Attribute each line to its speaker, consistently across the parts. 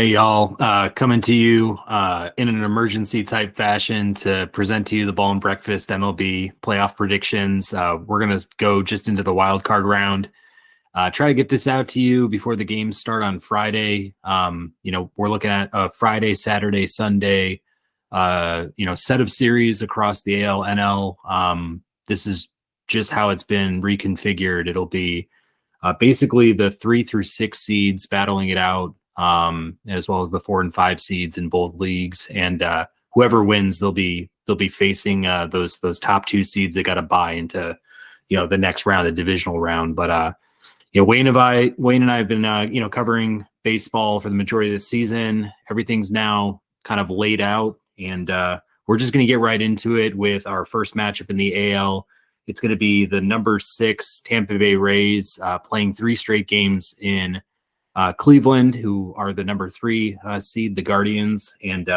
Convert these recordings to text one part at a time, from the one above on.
Speaker 1: Hey y'all, coming to you in an emergency type fashion to present to you the Ball and Breakfast MLB playoff predictions. We're gonna go just into the wild card round. Try to get this out to you before the games start on Friday. We're looking at a Friday, Saturday, Sunday, set of series across the AL, NL. This is just how it's been reconfigured. It'll be basically the 3 through 6 seeds battling it out, as well as the 4 and 5 seeds in both leagues. And whoever wins, they'll be facing those top 2 seeds that got to buy into the next round, the divisional round. But Wayne and I have been covering baseball for the majority of the season. Everything's now kind of laid out, and we're just going to get right into it with our first matchup in the AL. It's going to be the number 6 Tampa Bay Rays playing 3 straight games in Cleveland, who are the number 3 seed, the Guardians. And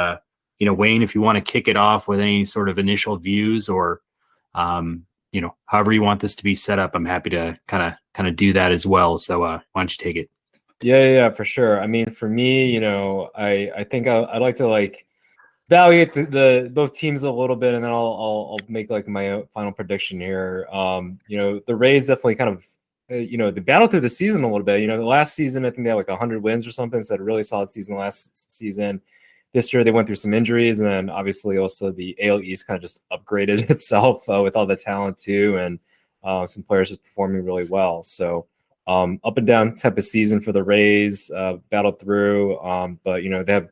Speaker 1: Wayne, if you want to kick it off with any sort of initial views or however you want this to be set up, I'm happy to kind of do that as well. So why don't you take it?
Speaker 2: Yeah, for sure. I mean, for me, I think I'd like to evaluate the both teams a little bit, and then I'll make my final prediction here. The Rays definitely kind of they battled through the season a little bit. The last season I think they had 100 wins or something, so had a really solid season last season. This year they went through some injuries, and then obviously also the AL East kind of just upgraded itself with all the talent too, and some players just performing really well. So up and down type of season for the Rays, battled through, but they have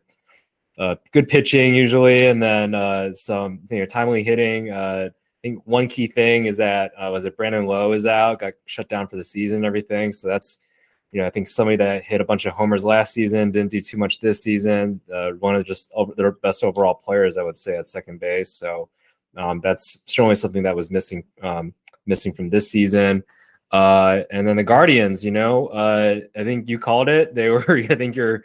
Speaker 2: good pitching usually, and then some timely hitting. I think one key thing is that was it Brandon Lowe is out, got shut down for the season and everything. So that's I think somebody that hit a bunch of homers last season, didn't do too much this season. One of just their best overall players, I would say, at second base. So that's certainly something that was missing from this season. And then the Guardians, I think you called it. They were, I think your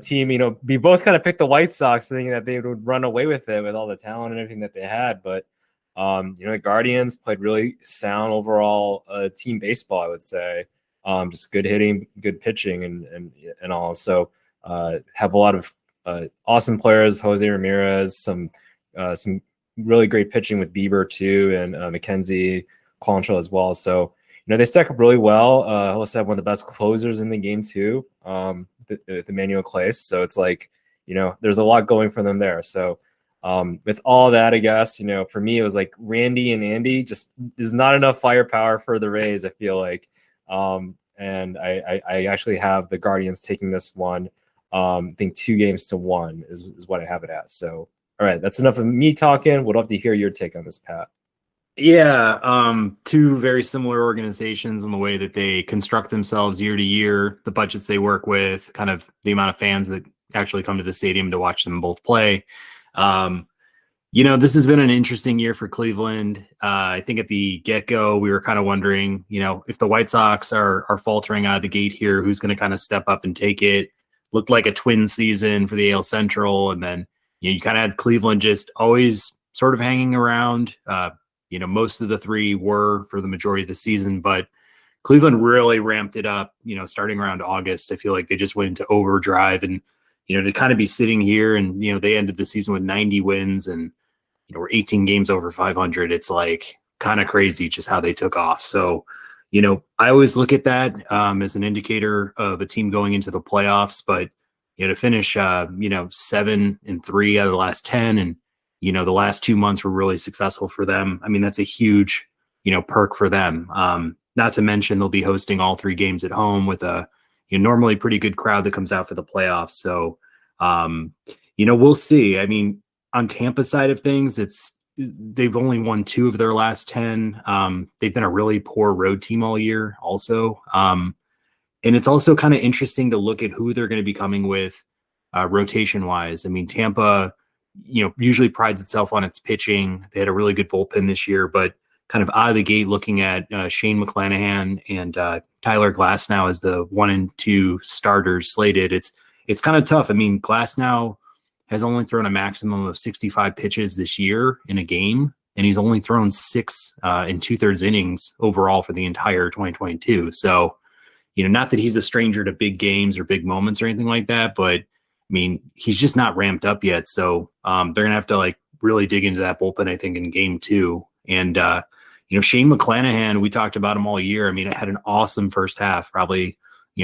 Speaker 2: team, we both kind of picked the White Sox thinking that they would run away with it with all the talent and everything that they had. But, the Guardians played really sound overall team baseball, I would say. Just good hitting, good pitching and all. So have a lot of awesome players, Jose Ramirez, some really great pitching with Bieber too, and McKenzie, Quantrill as well. So, they stack up really well. Also have one of the best closers in the game too, the Emmanuel Clase. So it's there's a lot going for them there. So with all that, I guess, for me, it was Randy and Andy just is not enough firepower for the Rays, I feel like. And I actually have the Guardians taking this one. I think 2-1 is what I have it at. So, all right, that's enough of me talking. We'd love to hear your take on this, Pat.
Speaker 1: Yeah, 2 very similar organizations in the way that they construct themselves year to year, the budgets they work with, kind of the amount of fans that actually come to the stadium to watch them both play. This has been an interesting year for Cleveland. I think at the get-go, we were kind of wondering, if the White Sox are faltering out of the gate here, who's going to kind of step up and take it. Looked like a twin season for the AL Central, and then you kind of had Cleveland just always sort of hanging around. Most of the 3 were for the majority of the season, but Cleveland really ramped it up, starting around August. I feel like they just went into overdrive, and, to kind of be sitting here and, they ended the season with 90 wins and, we're 18 games over 500. It's kind of crazy just how they took off. So, I always look at that as an indicator of a team going into the playoffs, but, to finish, 7-3 out of the last 10, and, the last 2 months were really successful for them. I mean, that's a huge, perk for them. Not to mention they'll be hosting all 3 games at home with a normally pretty good crowd that comes out for the playoffs. So, we'll see. I mean, on Tampa's side of things, they've only won 2 of their last 10. They've been a really poor road team all year also. And it's also kind of interesting to look at who they're going to be coming with rotation wise. I mean, Tampa, usually prides itself on its pitching. They had a really good bullpen this year, but kind of out of the gate looking at Shane McClanahan and Tyler Glasnow as the 1 and 2 starters slated. It's kind of tough. I mean, Glasnow has only thrown a maximum of 65 pitches this year in a game, and he's only thrown 6 and 2/3 innings overall for the entire 2022. So, not that he's a stranger to big games or big moments or anything like that, but mean, he's just not ramped up yet. So they're going to have to like really dig into that bullpen, I think, in game 2. And, Shane McClanahan, we talked about him all year. I mean, it had an awesome first half, probably,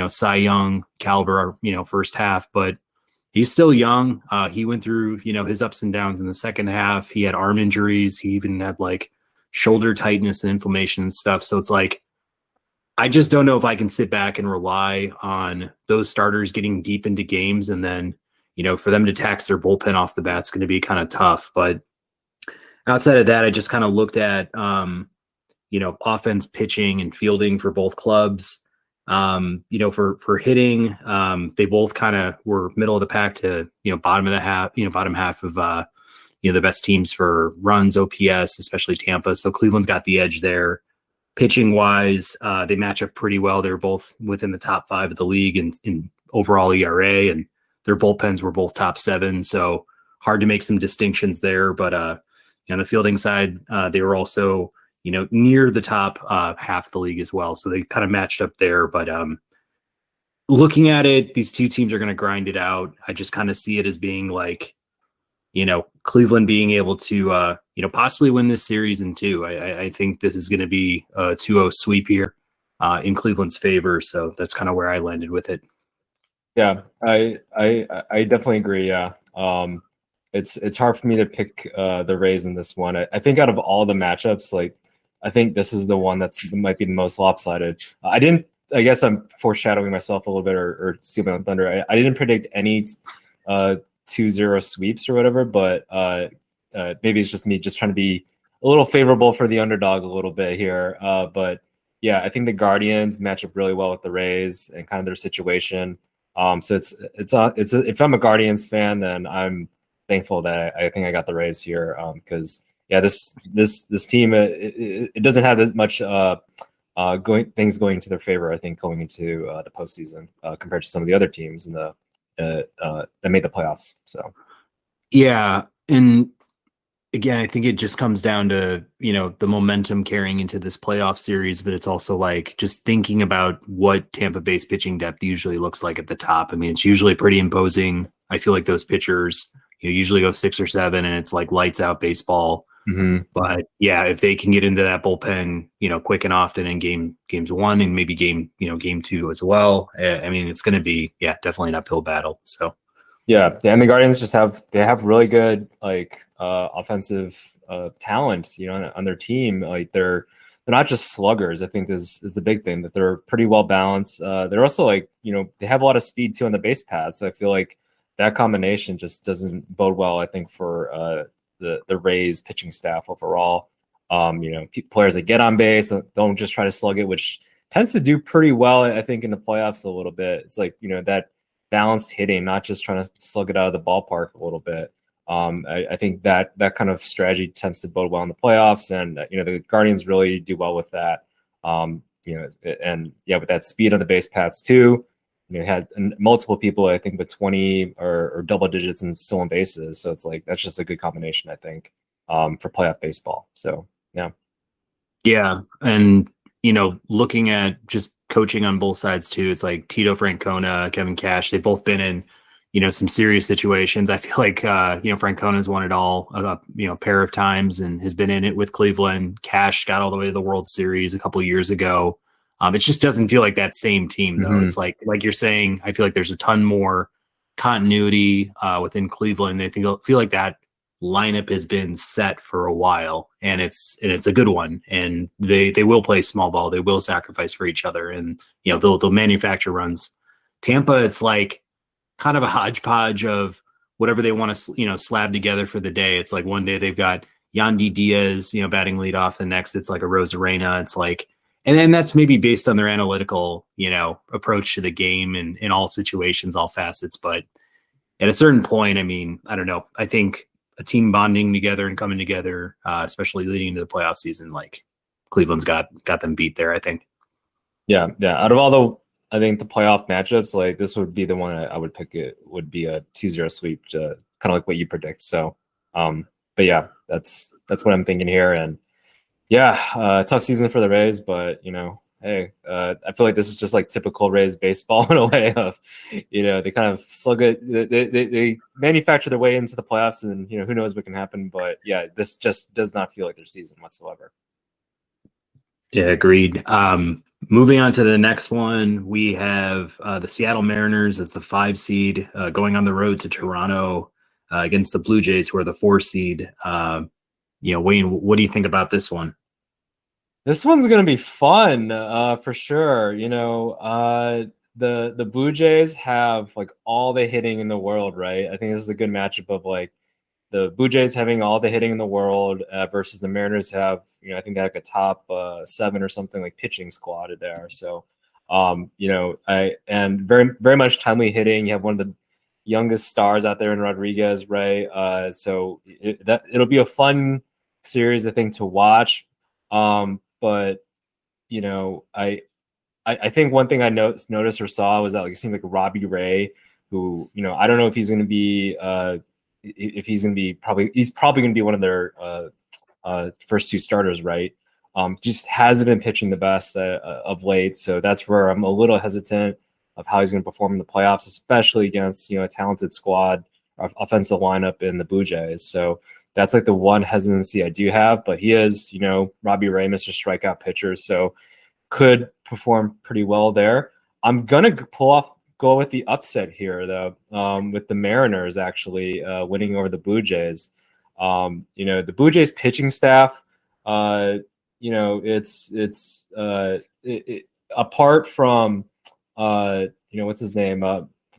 Speaker 1: Cy Young caliber, first half, but he's still young. He went through, his ups and downs in the second half. He had arm injuries. He even had like shoulder tightness and inflammation and stuff. So it's like, I just don't know if I can sit back and rely on those starters getting deep into games. And then, for them to tax their bullpen off the bat, it's going to be kind of tough. But outside of that, I just kind of looked at, offense, pitching, and fielding for both clubs. For hitting, they both kind of were middle of the pack to, bottom half of, the best teams for runs, OPS, especially Tampa. So Cleveland's got the edge there. Pitching wise, they match up pretty well. They're both within the top 5 of the league in overall ERA, and their bullpens were both top 7. So hard to make some distinctions there. But on the fielding side, they were also, near the top half of the league as well. So they kind of matched up there. But looking at it, these two teams are going to grind it out. I just kind of see it as being like, Cleveland being able to, possibly win this series in 2. I think this is going to be a 2-0 sweep here in Cleveland's favor. So that's kind of where I landed with it.
Speaker 2: Yeah, I definitely agree. Yeah. It's hard for me to pick the Rays in this one. I think out of all the matchups, like, I think this is the one that might be the most lopsided. I guess I'm foreshadowing myself a little bit or stealing on thunder. I didn't predict any 2-0 sweeps or whatever, but maybe it's just me just trying to be a little favorable for the underdog a little bit here. But yeah, I think the Guardians match up really well with the Rays and kind of their situation. So it's if I'm a Guardians fan, then I'm thankful that I think I got the Rays here, because this team it doesn't have as much things going to their favor, I think, going into the postseason compared to some of the other teams in the that made the playoffs. So
Speaker 1: yeah, and again, I think it just comes down to the momentum carrying into this playoff series, but it's also like just thinking about what Tampa Bay's pitching depth usually looks like at the top. I mean, it's usually pretty imposing. I feel like those pitchers usually go 6 or 7, and it's like lights out baseball.
Speaker 2: Mm-hmm.
Speaker 1: But yeah, if they can get into that bullpen, quick and often in games 1 and maybe game 2 as well, I mean, it's going to be, definitely an uphill battle. So
Speaker 2: yeah, and the Guardians they have really good offensive talent, on their team. Like they're not just sluggers. I think is the big thing, that they're pretty well balanced. They're also like, they have a lot of speed too on the base paths. So I feel like that combination just doesn't bode well, I think, for the Rays pitching staff overall. Players that get on base don't just try to slug it, which tends to do pretty well, I think, in the playoffs a little bit. It's like, that balanced hitting, not just trying to slug it out of the ballpark a little bit. I think that kind of strategy tends to bode well in the playoffs, and the Guardians really do well with that. And with that speed on the base paths too. Had multiple people, I think, with 20 or double digits in stolen bases. So it's like, that's just a good combination, I think, for playoff baseball. So, yeah.
Speaker 1: Yeah. And, looking at just coaching on both sides too, it's like Tito Francona, Kevin Cash, they've both been in, some serious situations. I feel like, Francona's won it all, a pair of times and has been in it with Cleveland. Cash got all the way to the World Series a couple of years ago. It just doesn't feel like that same team, though. Mm-hmm. It's like you're saying, I feel like there's a ton more continuity within Cleveland. I feel like that lineup has been set for a while, and it's a good one. And they will play small ball. They will sacrifice for each other, and they'll manufacture runs. Tampa, it's like kind of a hodgepodge of whatever they want to slab together for the day. It's like one day they've got Yandy Diaz, batting leadoff. The next it's like a Rosarena. It's like. And then that's maybe based on their analytical, approach to the game and in all situations, all facets. But at a certain point, I mean, I don't know. I think a team bonding together and coming together, especially leading into the playoff season, like Cleveland's got them beat there, I think.
Speaker 2: Yeah. Out of all I think the playoff matchups, like this would be the one I would pick. It would be a 2-0 sweep, kind of like what you predict. So, but yeah, that's what I'm thinking here. And yeah, tough season for the Rays, but hey, I feel like this is just like typical Rays baseball in a way of, they kind of slug it, they manufacture their way into the playoffs, and who knows what can happen. But yeah, this just does not feel like their season whatsoever.
Speaker 1: Yeah, agreed. Moving on to the next one, we have the Seattle Mariners as the 5 seed going on the road to Toronto against the Blue Jays, who are the 4 seed. Wayne, what do you think about this one?
Speaker 2: This one's gonna be fun, for sure. The Blue Jays have like all the hitting in the world, right? I think this is a good matchup of like the Blue Jays having all the hitting in the world versus the Mariners have, I think they have like a top 7 or something like pitching squad there. So, and very very much timely hitting. You have one of the youngest stars out there in Rodriguez, right? So it'll be a fun series, I think, to watch. But I think one thing I noticed or saw was that like it seemed like Robbie Ray, who I don't know if he's going to be he's probably going to be one of their first 2 starters, right? Just hasn't been pitching the best of late, so that's where I'm a little hesitant of how he's going to perform in the playoffs, especially against a talented squad, offensive lineup in the Blue Jays. So that's like the one hesitancy I do have, but he is, Robbie Ray, Mr. Strikeout pitcher, so could perform pretty well there. I'm gonna go with the upset here, though, with the Mariners actually winning over the Blue Jays. The Blue Jays pitching staff, apart from what's his name,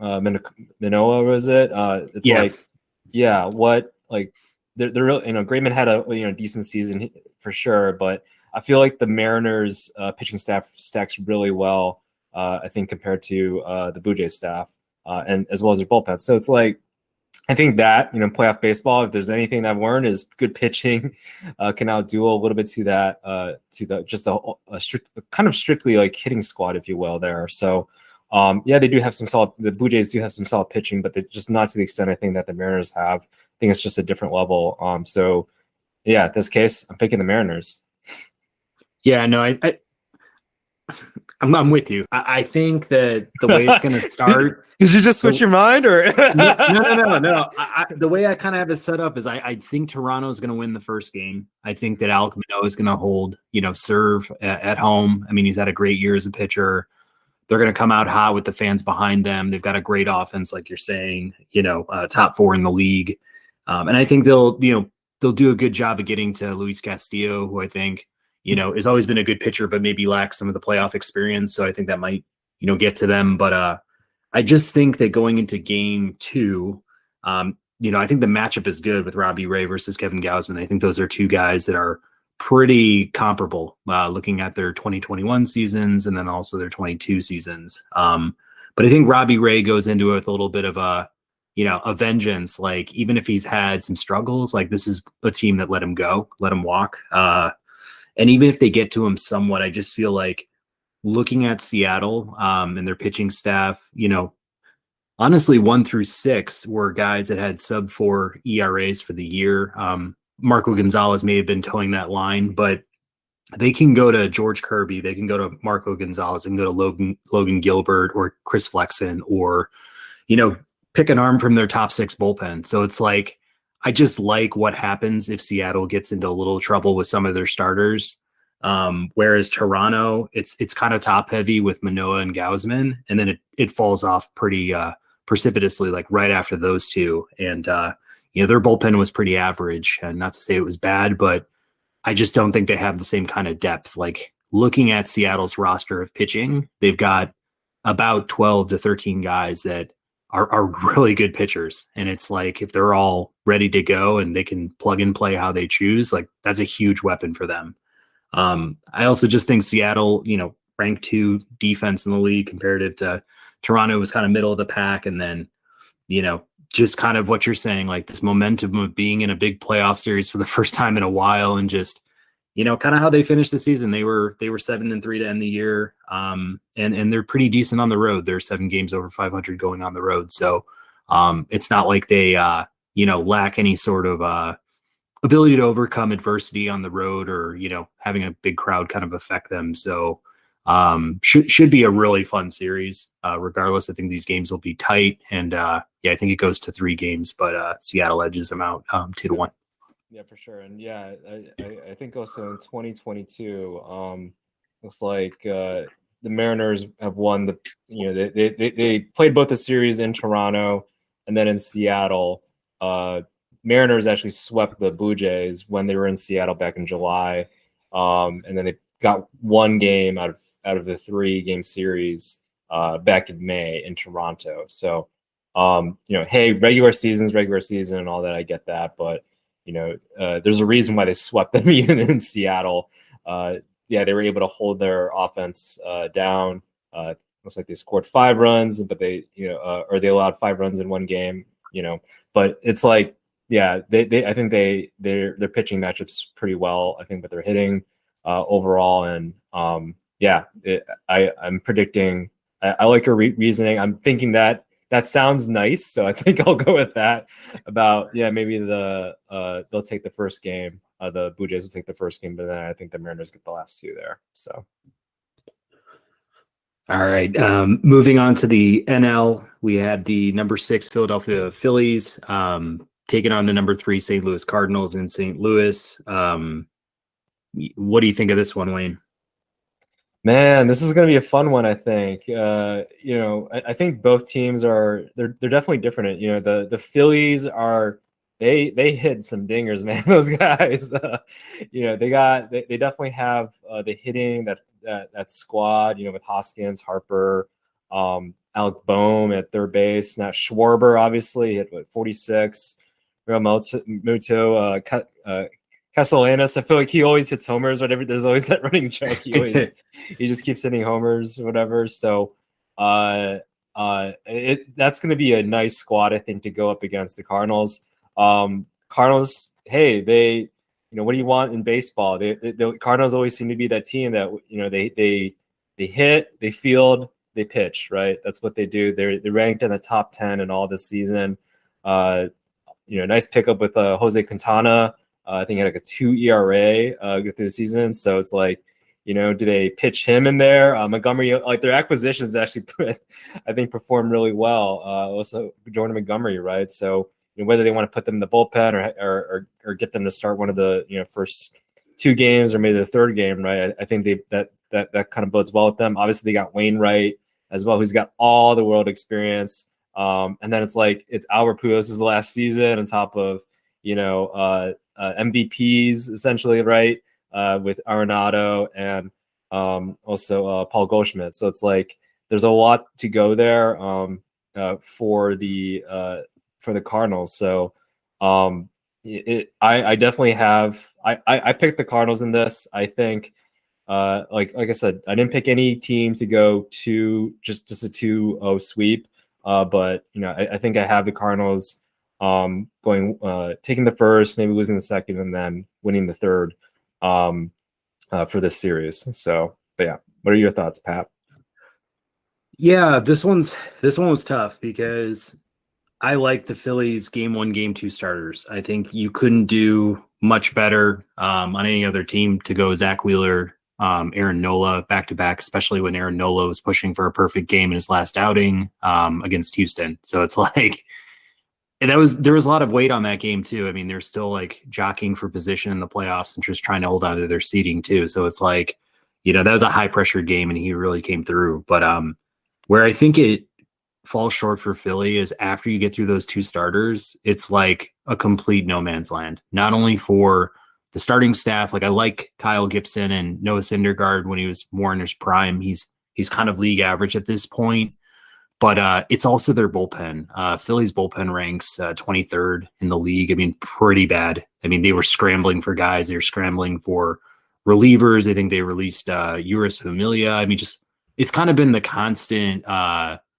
Speaker 2: Manoa, was it? It's like, yeah, what like they're really, Grayman had a decent season for sure, but I feel like the Mariners pitching staff stacks really well, I think, compared to the Blue Jays staff, and as well as their bullpen. So it's like, I think that, playoff baseball, if there's anything I've learned, is good pitching can outdo a little bit to that, to the just a kind of strictly like hitting squad, if you will, there. So yeah, they do have some solid. The Blue Jays do have some solid pitching, but they're just not to the extent I think that the Mariners have. I think it's just a different level. So yeah, in this case, I'm picking the Mariners.
Speaker 1: Yeah, no, I'm with you. I think that the way it's going to start.
Speaker 2: Did you just switch your mind, or
Speaker 1: no? The way I kind of have it set up is I think Toronto is going to win the first game. I think that Alek Manoah is going to hold, serve at home. I mean, he's had a great year as a pitcher. They're going to come out hot with the fans behind them. They've got a great offense, like you're saying. Top 4 in the league, and I think they'll do a good job of getting to Luis Castillo, who I think has always been a good pitcher, but maybe lacks some of the playoff experience. So I think that might get to them. But I just think that going into game 2, I think the matchup is good with Robbie Ray versus Kevin Gausman. I think those are 2 guys that are pretty comparable, looking at their 2021 seasons and then also their 22 seasons. But I think Robbie Ray goes into it with a little bit of a vengeance. Like, even if he's had some struggles, like, this is a team that let him go, let him walk. And even if they get to him somewhat, I just feel like looking at Seattle and their pitching staff, honestly, 1 through 6 were guys that had sub-4 ERAs for the year. Marco Gonzalez may have been towing that line, but they can go to George Kirby, they can go to Marco Gonzalez, and go to Logan Gilbert or Chris Flexen, or pick an arm from their top 6 bullpen. So it's like, I just like what happens if Seattle gets into a little trouble with some of their starters. Whereas Toronto, it's kind of top heavy with Manoah and Gausman, and then it falls off pretty precipitously, like right after those 2. And their bullpen was pretty average, and not to say it was bad, but I just don't think they have the same kind of depth. Like, looking at Seattle's roster of pitching, they've got about 12 to 13 guys that are really good pitchers. And it's like, if they're all ready to go and they can plug and play how they choose, like, that's a huge weapon for them. I also just think Seattle, ranked 2 defense in the league comparative to Toronto, was kind of middle of the pack. And then, just kind of what you're saying, like this momentum of being in a big playoff series for the first time in a while, and just, kind of how they finished the season. They were 7-3 to end the year. And they're pretty decent on the road. They're 7 games over 500 going on the road. So it's not like they, lack any sort of ability to overcome adversity on the road, or, having a big crowd kind of affect them. So Should be a really fun series. Regardless, I think these games will be tight, and I think it goes to 3 games, but Seattle edges them out 2-1.
Speaker 2: Yeah, for sure. And yeah, I think also in 2022, looks like the Mariners have won they played both the series in Toronto and then in Seattle. Mariners actually swept the Blue Jays when they were in Seattle back in July, and then they got 1 game out of the 3-game series back in May in Toronto. So, hey, regular season and all that. I get that, but there's a reason why they swept them even in Seattle. They were able to hold their offense down. Looks like they scored 5 runs, but they allowed 5 runs in 1 game. But it's like, I think their pitching matchups pretty well. I think, but they're hitting overall, and I'm predicting. I like your reasoning. I'm thinking that sounds nice, so I think I'll go with that. About maybe they'll take the first game. The Blue Jays will take the first game, but then I think the Mariners get the last 2 there. So,
Speaker 1: all right. Moving on to the NL, we had the number 6 Philadelphia Phillies taking on the number 3 St. Louis Cardinals in St. Louis. What do you think of this one, Wayne?
Speaker 2: Man, this is going to be a fun one, I think. I think both teams they're definitely different. The Phillies they hit some dingers, man. Those guys, they definitely have the hitting that squad, with Hoskins, Harper, Alec Boehm at third base. Now Schwarber obviously hit 46. Real Muto, Castellanos, I feel like he always hits homers. Whatever, there's always that running joke. He just keeps hitting homers, whatever. So, that's going to be a nice squad, I think, to go up against the Cardinals. Cardinals, hey, what do you want in baseball? The Cardinals always seem to be that team that they hit, they field, they pitch, right? That's what they do. They're ranked in the top 10 in all this season. Nice pickup with Jose Quintana. I think he had like a 2 ERA go through the season. So it's like, do they pitch him in there? Montgomery, like their acquisitions actually, I think, performed really well. Also Jordan Montgomery, right? So whether they want to put them in the bullpen or get them to start one of the first 2 games or maybe the 3rd game, right? I think that kind of bodes well with them. Obviously, they got Wainwright as well, who's got all the world experience. And then it's Albert Pujols' last season on top of MVPs essentially, right? With Arenado and also Paul Goldschmidt. So it's like there's a lot to go there for the Cardinals. So I definitely have I picked the Cardinals in this. I think like I said, I didn't pick any team to go to just a 2-0 sweep. But I think I have the Cardinals going taking the first, maybe losing the second, and then winning the third for this series. So, but yeah, what are your thoughts, Pat?
Speaker 1: Yeah, this one was tough because I like the Phillies game 1, game 2 starters. I think you couldn't do much better on any other team to go Zach Wheeler, Aaron Nola back to back, especially when Aaron Nola was pushing for a perfect game in his last outing against Houston. So it's like there was a lot of weight on that game too. I mean, they're still like jockeying for position in the playoffs and just trying to hold on to their seeding too. So it's like, that was a high pressure game and he really came through. But where I think it falls short for Philly is after you get through those 2 starters, it's like a complete no man's land. Not only for the starting staff, like I like Kyle Gibson and Noah Syndergaard when he was more in his prime. He's kind of league average at this point, but it's also their bullpen. Philly's bullpen ranks 23rd in the league. I mean, pretty bad. I mean, they were scrambling for guys. They were scrambling for relievers. I think they released Uris Familia. I mean, it's kind of been the constant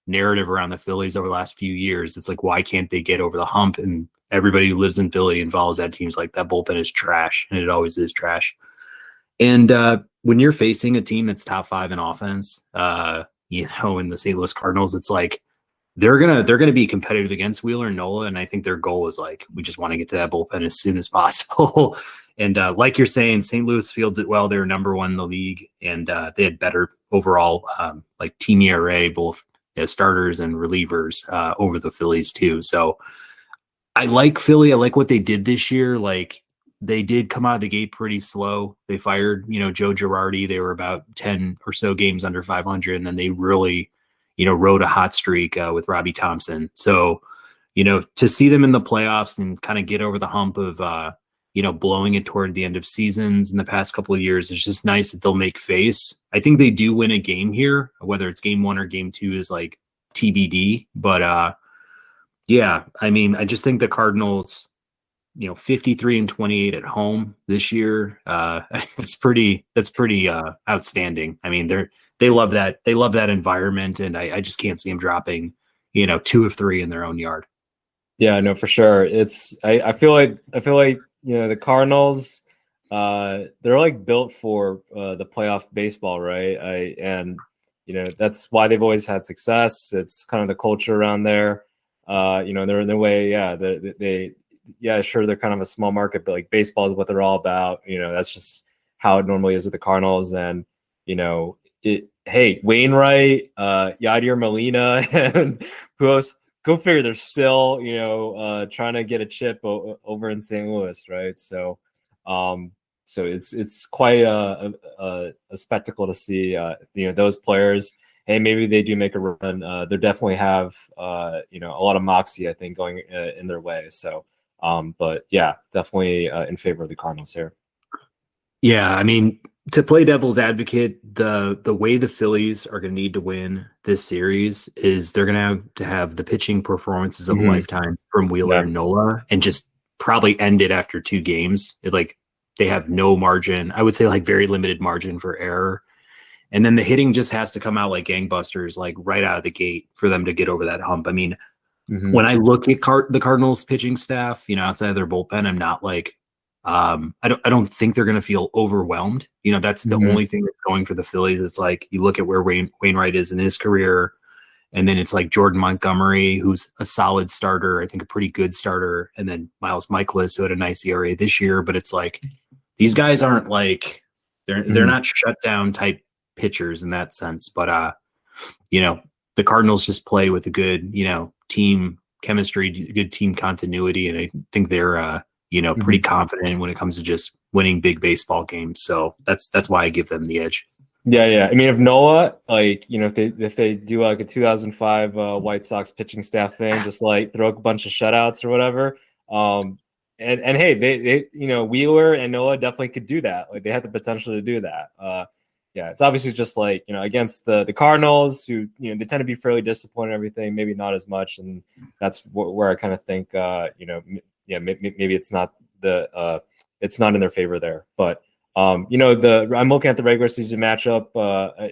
Speaker 1: narrative around the Phillies over the last few years. It's like, why can't they get over the hump? And everybody who lives in Philly and follows that team's like, that bullpen is trash, and it always is trash. And when you're facing a team that's top 5 in offense, in the St. Louis Cardinals, it's like they're gonna be competitive against Wheeler and Nola, and I think their goal is like, we just want to get to that bullpen as soon as possible. And like you're saying, St. Louis fields it well. They're number one in the league, and they had better overall like team ERA, both as starters and relievers over the Phillies too. So I like Philly. I like what they did this year. Like they did come out of the gate pretty slow. They fired, Joe Girardi. They were about 10 or so games under 500, and then they really, rode a hot streak with Robbie Thompson. So, to see them in the playoffs and kind of get over the hump of, blowing it toward the end of seasons in the past couple of years, it's just nice that they'll make face. I think they do win a game here, whether it's game 1 or game 2 is like TBD. But yeah, I mean, I just think the Cardinals, 53-28 at home this year. That's pretty outstanding. I mean, they love that environment, and I just can't see them dropping, 2 of 3 in their own yard.
Speaker 2: Yeah, no, for sure. I feel like the Cardinals, they're like built for the playoff baseball, right? That's why they've always had success. It's kind of the culture around there. They're in their way. Yeah, sure, they're kind of a small market, but like baseball is what they're all about. That's just how it normally is with the Cardinals. And hey, Wainwright, Yadier Molina, and who else? Go figure. They're still, trying to get a chip over in St. Louis, right? So it's quite a spectacle to see. Those players. Hey, maybe they do make a run. They definitely have, a lot of moxie, I think, going in their way. So, but yeah, definitely in favor of the Cardinals here.
Speaker 1: Yeah, I mean, to play devil's advocate, the way the Phillies are going to need to win this series is they're going to have the pitching performances of a lifetime from Wheeler and Nola, and just probably end it after 2 games. They have no margin. I would say like very limited margin for error. And then the hitting just has to come out like gangbusters, like right out of the gate for them to get over that hump. I mean, when I look at the Cardinals pitching staff, outside of their bullpen, I'm not like, I don't think they're going to feel overwhelmed. That's the only thing that's going for the Phillies. It's like you look at where Wainwright is in his career, and then it's like Jordan Montgomery, who's a solid starter, I think a pretty good starter, and then Miles Michaelis, who had a nice ERA this year. But it's like these guys aren't like they're not shutdown type pitchers in that sense. But the Cardinals just play with a good team chemistry, good team continuity, and I think they're pretty confident when it comes to just winning big baseball games. So that's why I give them the edge.
Speaker 2: Yeah. I mean, if Noah, like, if they do like a 2005 White Sox pitching staff thing, just like throw a bunch of shutouts or whatever. And hey, they Wheeler and Noah definitely could do that. Like they have the potential to do that. Yeah, it's obviously just like, against the Cardinals, who, they tend to be fairly disciplined and everything, maybe not as much. And that's where I kind of think, maybe it's not it's not in their favor there. But, I'm looking at the regular season matchup.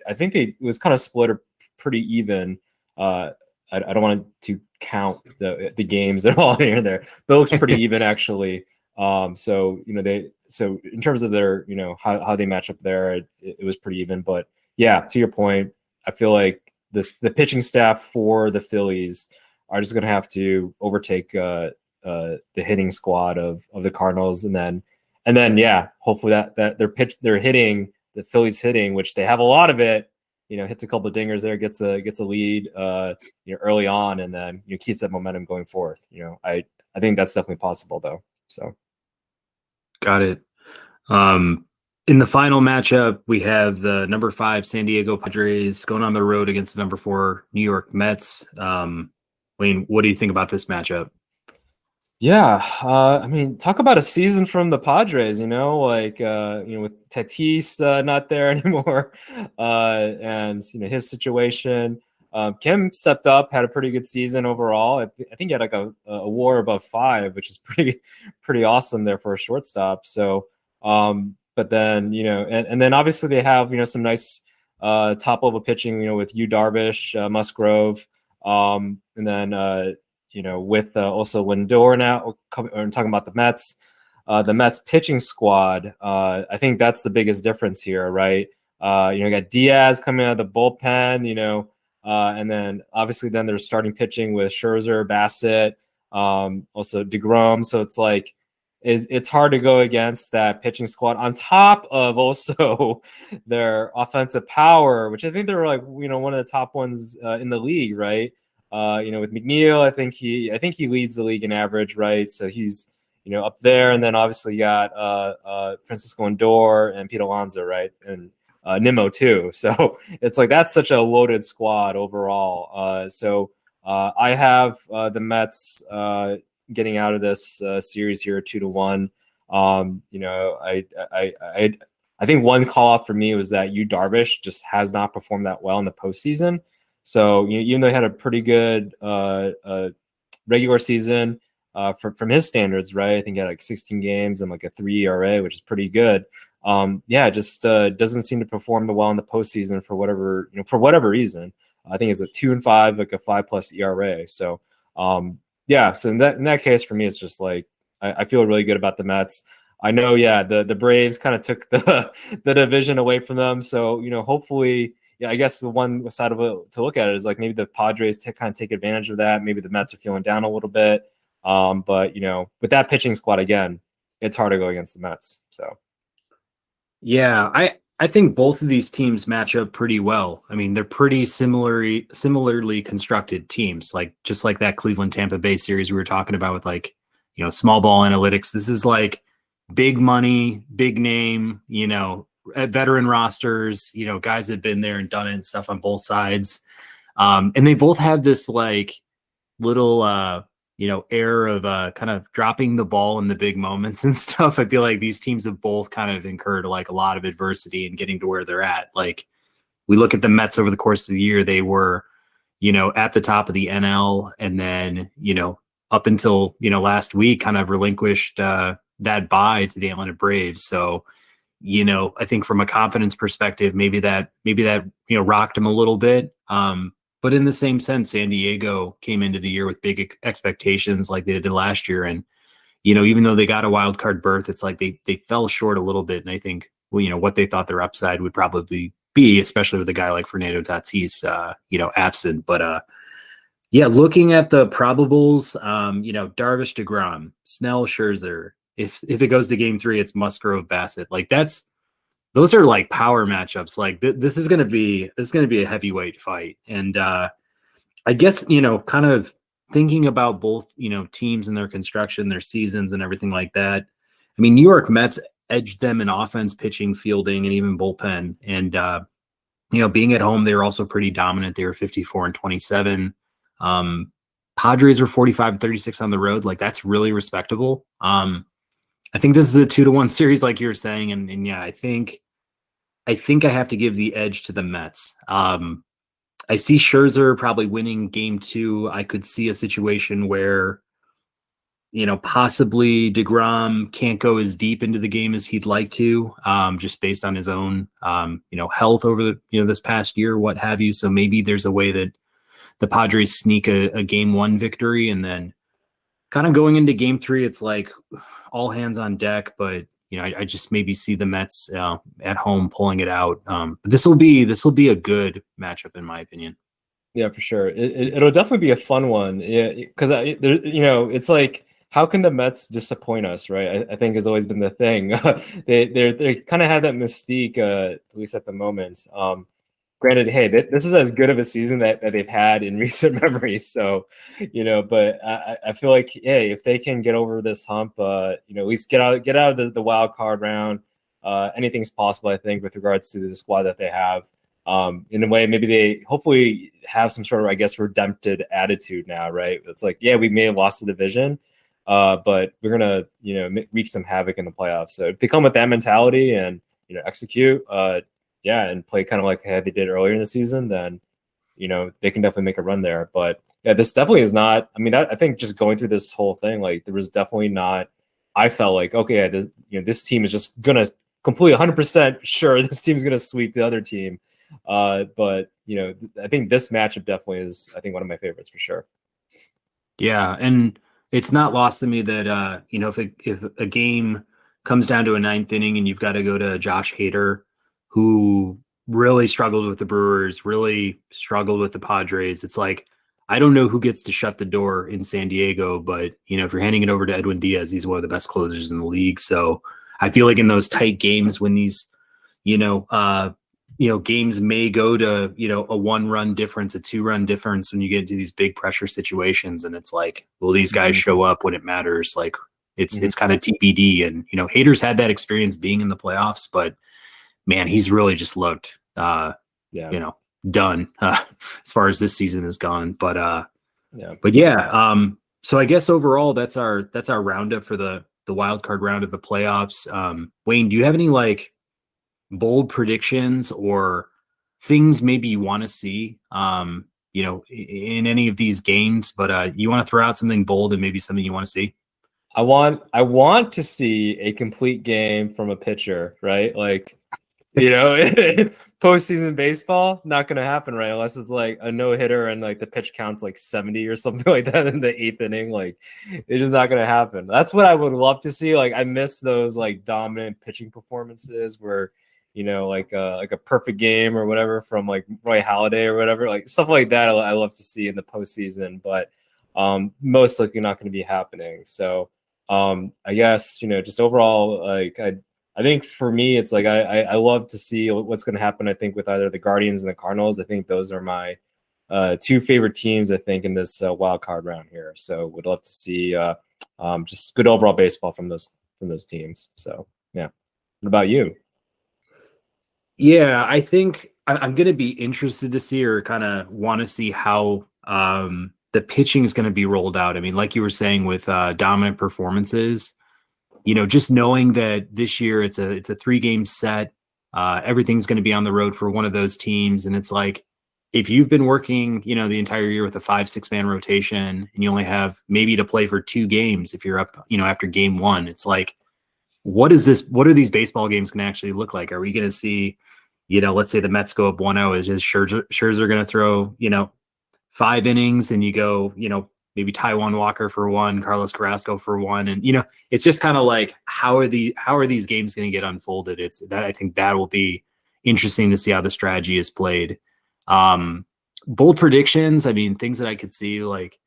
Speaker 2: I think it was kind of split or pretty even. I don't want to count the games at all here and there, but it looks pretty even actually. So in terms of their, how they match up there, it was pretty even. But yeah, to your point, I feel like the pitching staff for the Phillies are just going to have to overtake the hitting squad of the Cardinals, and then yeah, hopefully that their hitting, the Phillies hitting, which they have a lot of it, hits a couple of dingers there, gets a lead early on, and then keeps that momentum going forth. I think that's definitely possible though. So.
Speaker 1: Got it. In the final matchup, we have the number 5 San Diego Padres going on the road against the number 4 New York Mets. Wayne, what do you think about this matchup?
Speaker 2: Yeah, I mean, talk about a season from the Padres, with Tatis not there anymore, and his situation. Kim stepped up, had a pretty good season overall. I think he had like a WAR above 5, which is pretty awesome there for a shortstop. So, but then and then obviously they have some nice top level pitching, with Yu Darvish, Musgrove, and then with also Lindor now. I'm talking about the Mets pitching squad. I think that's the biggest difference here, right? You got Diaz coming out of the bullpen, and then obviously then they're starting pitching with Scherzer, Bassett, also DeGrom. So it's like it's hard to go against that pitching squad on top of also their offensive power, which I think they're like, one of the top ones in the league, right? With McNeil, I think he leads the league in average, right? So he's, up there. And then obviously you got Francisco Lindor and Pete Alonso, right? And Nimmo too. So it's like that's such a loaded squad overall. So I have the Mets getting out of this series here 2-1. I think one call up for me was that Darvish just has not performed that well in the postseason. So even though he had a pretty good regular season from his standards, right? I think he had like 16 games and like a 3 ERA, which is pretty good. Just doesn't seem to perform well in the postseason for whatever reason. I think it's a 2-5, like a 5+ ERA. So so in that case for me, it's just like I feel really good about the Mets. I know, the Braves kind of took the division away from them. So hopefully, I guess the one side of it to look at it is like maybe the Padres kind of take advantage of that. Maybe the Mets are feeling down a little bit. But with that pitching squad again, it's hard to go against the Mets. So
Speaker 1: Yeah, I think both of these teams match up pretty well. I mean, they're pretty similarly constructed teams, like just like that Cleveland Tampa Bay series we were talking about with like, small ball analytics. This is like big money, big name, veteran rosters, guys that have been there and done it and stuff on both sides. And they both have this like little air of kind of dropping the ball in the big moments and stuff. I feel like these teams have both kind of incurred like a lot of adversity in getting to where they're at. Like we look at the Mets over the course of the year, they were, at the top of the NL, and then, up until, last week kind of relinquished that bye to the Atlanta Braves. So, I think from a confidence perspective, maybe that rocked them a little bit. But in the same sense, San Diego came into the year with big expectations like they did last year. And, even though they got a wild card berth, it's like they fell short a little bit. And I think, what they thought their upside would probably be, especially with a guy like Fernando Tatis, absent. But looking at the probables, Darvish, DeGrom, Snell, Scherzer. If it goes to game 3, it's Musgrove, Bassett. Like those are like power matchups. Like this is going to be a heavyweight fight. And I guess, kind of thinking about both, teams and their construction, their seasons and everything like that. I mean, New York Mets edged them in offense, pitching, fielding, and even bullpen. And, being at home, they were also pretty dominant. They were 54-27. Padres were 45-36 on the road. Like that's really respectable. I think this is a 2-1 series, like you were saying. And yeah, I think I have to give the edge to the Mets. I see Scherzer probably winning game 2. I could see a situation where, possibly DeGrom can't go as deep into the game as he'd like to, just based on his own, health over the, this past year, what have you. So maybe there's a way that the Padres sneak a game 1 victory, and then kind of going into game 3, it's like all hands on deck. But I just maybe see the Mets at home pulling it out. But this will be a good matchup in my opinion.
Speaker 2: Yeah, for sure. It'll definitely be a fun one. Yeah, because it's like, how can the Mets disappoint us, right? I think has always been the thing. they kind of have that mystique, at least at the moment. Granted, hey, this is as good of a season that they've had in recent memory. So, but I feel like, hey, if they can get over this hump, at least get out of the wild card round, anything's possible, I think, with regards to the squad that they have. In a way, maybe they hopefully have some sort of, I guess, redemptive attitude now, right? It's like, yeah, we may have lost the division, but we're gonna, wreak some havoc in the playoffs. So if they come with that mentality and execute, and play kind of like they did earlier in the season, then they can definitely make a run there. But yeah, this definitely is not. I mean, I think just going through this whole thing, like there was definitely not. I felt like, okay, this team is just gonna completely 100% sure this team's gonna sweep the other team. But I think this matchup definitely is, I think, one of my favorites for sure.
Speaker 1: Yeah, and it's not lost to me that if a game comes down to a 9th inning and you've got to go to Josh Hader, who really struggled with the Brewers, really struggled with the Padres. It's like, I don't know who gets to shut the door in San Diego, but if you're handing it over to Edwin Diaz, he's one of the best closers in the league. So I feel like in those tight games when these, games may go to, a 1-run difference, a 2-run difference when you get into these big pressure situations, and it's like, will these guys show up when it matters? Like it's kind of TBD. And Hader's had that experience being in the playoffs, but man, he's really just looked done as far as this season has gone. But so I guess overall that's our roundup for the wild card round of the playoffs. Wayne, do you have any like bold predictions or things maybe you want to see in any of these games, but you want to throw out something bold and maybe something you want to see?
Speaker 2: I want to see a complete game from a pitcher, right? Like, postseason baseball, not gonna happen, right? Unless it's like a no-hitter and like the pitch counts like 70 or something like that in the 8th inning. Like, it's just not gonna happen. That's what I would love to see. Like, I miss those like dominant pitching performances where like a perfect game or whatever from like Roy Halladay or whatever, like stuff like that. I love to see in the postseason, but most likely not going to be happening. So I guess just overall, like I think for me, it's like I love to see what's going to happen. I think with either the Guardians and the Cardinals. I think those are my two favorite teams, I think, in this wild card round here. So would love to see just good overall baseball from those teams. So yeah. What about you?
Speaker 1: Yeah, I think I'm going to be interested to see, or kind of want to see how the pitching is going to be rolled out. I mean, like you were saying with dominant performances, just knowing that this year it's a 3-game set, everything's going to be on the road for one of those teams. And it's like, if you've been working, the entire year with a 5-6 man rotation and you only have maybe to play for 2 games, if you're up, after game 1, it's like, what are these baseball games going to actually look like? Are we going to see, let's say the Mets go up 1-0, is Scherzer going to throw, 5 innings and you go, maybe Taijuan Walker for 1, Carlos Carrasco for 1. And, it's just kind of like, how are these games going to get unfolded? I think that will be interesting to see how the strategy is played. Bold predictions. I mean, things that I could see, like,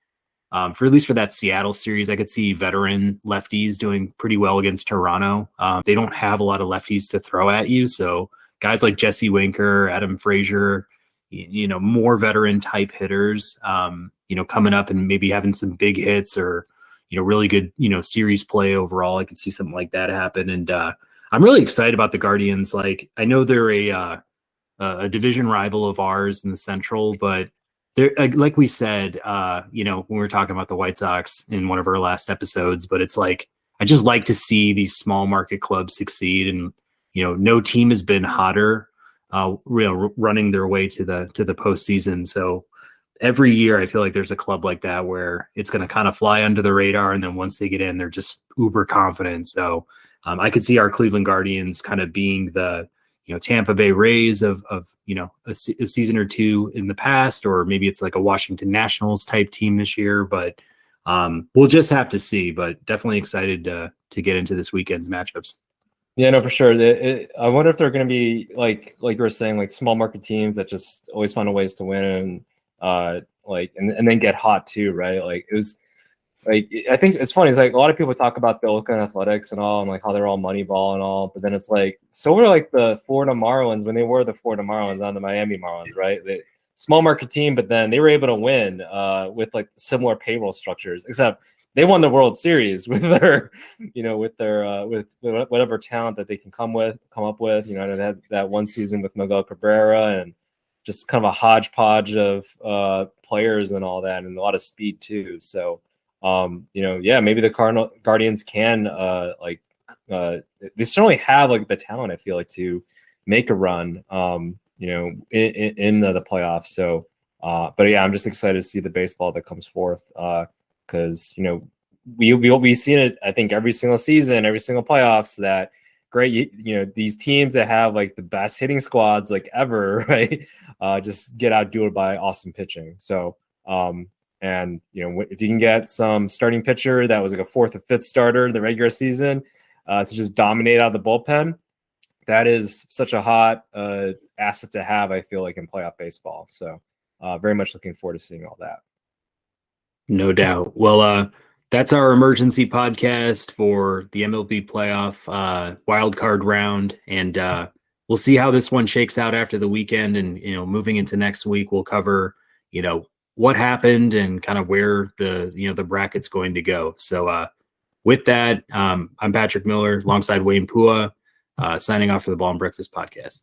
Speaker 1: for at least for that Seattle series, I could see veteran lefties doing pretty well against Toronto. They don't have a lot of lefties to throw at you. So guys like Jesse Winker, Adam Frazier, more veteran type hitters, coming up and maybe having some big hits or, really good, series play overall. I could see something like that happen. And I'm really excited about the Guardians. Like, I know they're a division rival of ours in the Central, but they're, like we said, when we were talking about the White Sox in one of our last episodes, but it's like, I just like to see these small market clubs succeed. And, no team has been hotter, running their way to the postseason. So every year I feel like there's a club like that where it's going to kind of fly under the radar. And then once they get in, they're just uber confident. So I could see our Cleveland Guardians kind of being the, Tampa Bay Rays of a season or two in the past, or maybe it's like a Washington Nationals type team this year, but we'll just have to see. But definitely excited to get into this weekend's matchups.
Speaker 2: Yeah, no, for sure. I wonder if they're going to be like you were saying, like small market teams that just always find ways to win and and then get hot too, right? Like, it was like, I think it's funny. It's like a lot of people talk about the Oakland Athletics and all, and like how they're all Moneyball and all, but then it's like, so were like the Florida Marlins when they were the Florida Marlins on the Miami Marlins, right? The small market team, but then they were able to win with like similar payroll structures, except they won the World Series with their, with whatever talent that they can come up with. That one season with Miguel Cabrera and just kind of a hodgepodge of players and all that, and a lot of speed too. So. Maybe the Guardians can they certainly have like the talent, I feel like, to make a run in the playoffs. So but yeah, I'm just excited to see the baseball that comes forth, because we've seen it, I think, every single season, every single playoffs, that great, these teams that have like the best hitting squads like ever, right, just get outdueled by awesome pitching. So and if you can get some starting pitcher that was like a 4th or 5th starter in the regular season to just dominate out of the bullpen, that is such a hot asset to have, I feel like, in playoff baseball. So very much looking forward to seeing all that.
Speaker 1: No doubt. Well, that's our emergency podcast for the MLB playoff wild card round, and we'll see how this one shakes out after the weekend. And moving into next week, we'll cover what happened and kind of where the bracket's going to go. So with that, I'm Patrick Miller alongside Wayne Pua, signing off for the Ball and Breakfast podcast.